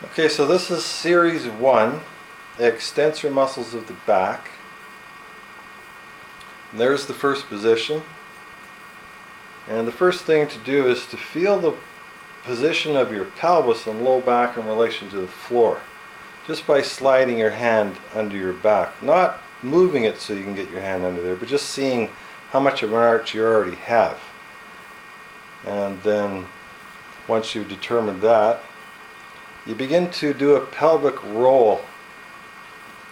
Okay, so this is series 1, the extensor muscles of the back. And there's the first position. And the first thing to do is to feel the position of your pelvis and low back in relation to the floor. Just by sliding your hand under your back. Not moving it so you can get your hand under there, but just seeing how much of an arch you already have. And then once you've determined that, you begin to do a pelvic roll,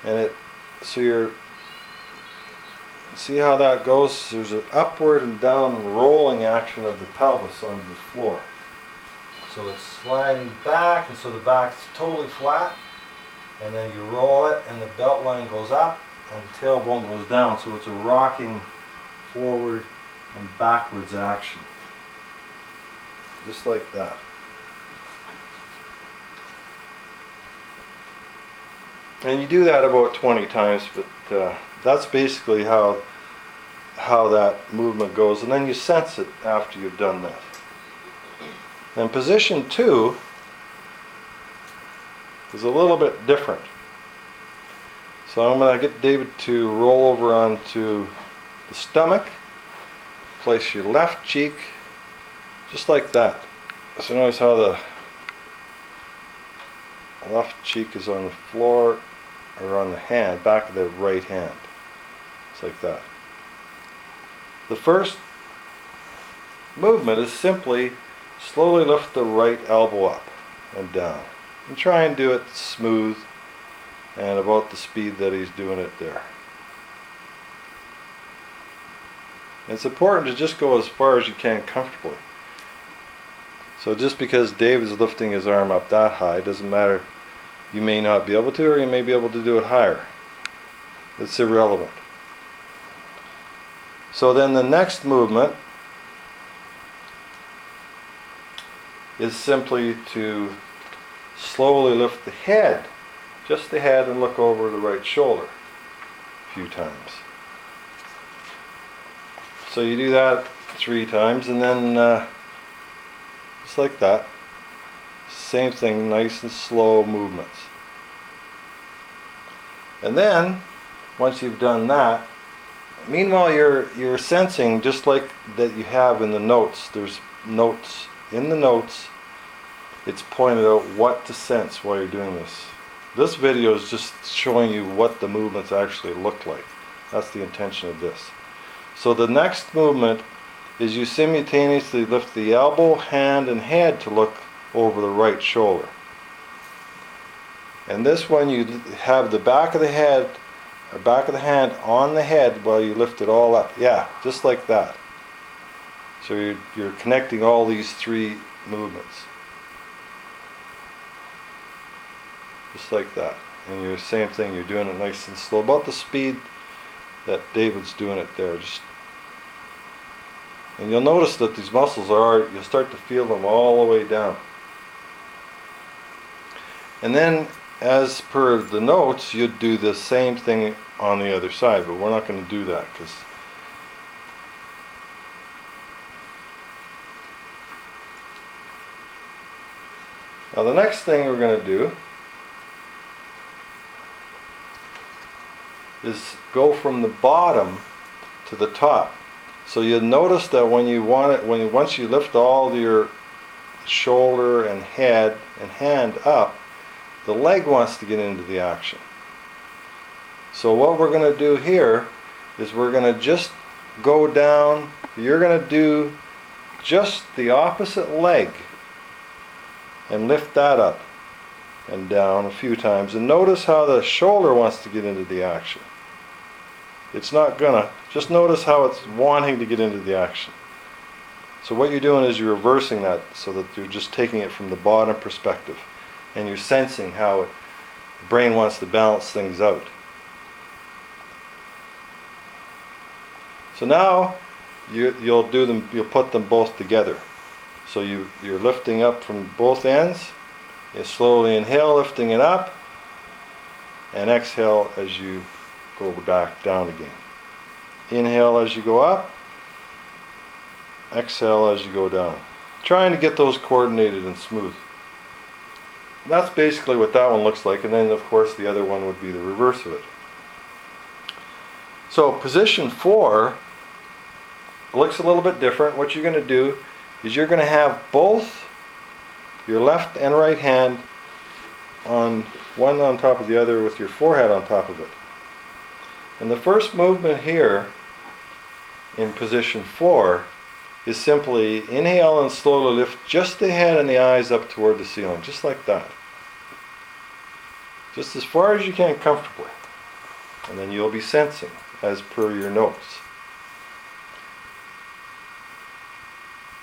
and see how that goes. There's an upward and down rolling action of the pelvis onto the floor. So it's sliding back, and so the back's totally flat, and then you roll it, and the belt line goes up, and the tailbone goes down. So it's a rocking forward and backwards action, just like that. And you do that about 20 times, but that's basically how that movement goes. And then you sense it after you've done that. And position 2 is a little bit different. So I'm going to get David to roll over onto the stomach. Place your left cheek just like that. So notice how the left cheek is on the floor, or on the hand, back of the right hand. It's like that. The first movement is simply slowly lift the right elbow up and down. And try and do it smooth and about the speed that he's doing it there. It's important to just go as far as you can comfortably. So just because David's lifting his arm up that high doesn't matter. You may not be able to, or you may be able to do it higher. It's irrelevant. So then the next movement is simply to slowly lift the head, just the head, and look over the right shoulder a few times. So you do that 3 times, and then just like that. Same thing, nice and slow movements. And then, once you've done that, meanwhile you're sensing, just like that you have in the notes, there's notes, in the notes, it's pointed out what to sense while you're doing this. This video is just showing you what the movements actually look like. That's the intention of this. So the next movement is you simultaneously lift the elbow, hand, and head to look over the right shoulder. And this one you have the back of the head, or back of the hand on the head while you lift it all up. Yeah, just like that. So you're connecting all these 3 movements. Just like that. And you're the same thing, you're doing it nice and slow, about the speed that David's doing it there. And you'll notice that these muscles you'll start to feel them all the way down. And then, as per the notes, you'd do the same thing on the other side, but we're not going to do that because now the next thing we're going to do is go from the bottom to the top. So you'll notice that once you lift all your shoulder and head and hand up, the leg wants to get into the action. So what we're going to do here is we're going to just go down. You're going to do just the opposite leg and lift that up and down a few times. And notice how the shoulder wants to get into the action. It's not gonna. Just notice how it's wanting to get into the action. So what you're doing is you're reversing that so that you're just taking it from the bottom perspective. And you're sensing how the brain wants to balance things out. So now you'll put them both together. So you're lifting up from both ends. You slowly inhale, lifting it up, and exhale as you go back down again. Inhale as you go up, exhale as you go down. Trying to get those coordinated and smooth. that's basically what that one looks like, and then of course the other one would be the reverse of it. So position 4 looks a little bit different. What you're going to do is you're going to have both your left and right hand on one on top of the other with your forehead on top of it. And the first movement here in position 4 is simply inhale and slowly lift just the head and the eyes up toward the ceiling, just like that. Just as far as you can comfortably. And then you'll be sensing as per your notes.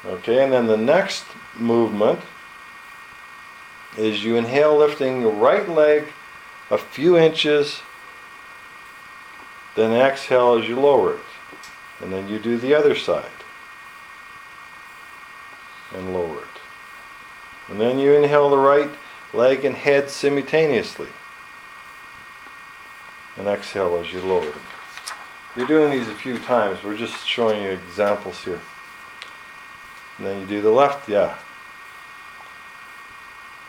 Okay, and then the next movement is you inhale, lifting your right leg a few inches, then exhale as you lower it. And then you do the other side. And lower it. And then you inhale the right leg and head simultaneously. And exhale as you lower them. You're doing these a few times. We're just showing you examples here. And then you do the left, yeah.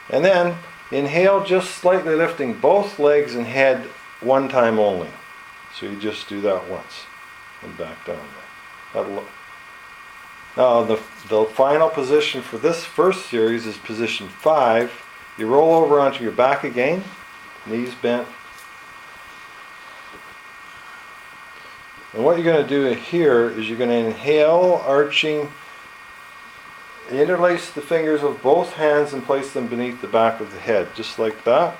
And then inhale, just slightly lifting both legs and head one time only. So you just do that once and back down there. Now the final position for this first series is position 5. You roll over onto your back again, knees bent. And what you're going to do here is you're going to inhale, arching, interlace the fingers of both hands and place them beneath the back of the head, just like that.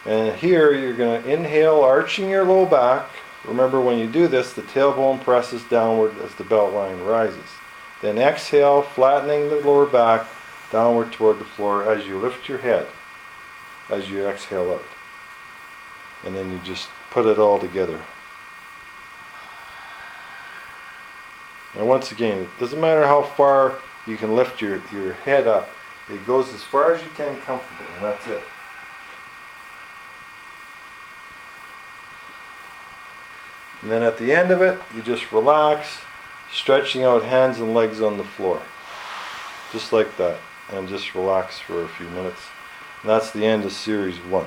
And here you're going to inhale, arching your low back. Remember, when you do this, the tailbone presses downward as the belt line rises. Then exhale, flattening the lower back downward toward the floor as you lift your head, as you exhale out. And then you just put it all together. Now once again, it doesn't matter how far you can lift your head up. It goes as far as you can comfortably, and that's it. And then at the end of it, you just relax, stretching out hands and legs on the floor. Just like that. And just relax for a few minutes. And that's the end of series 1.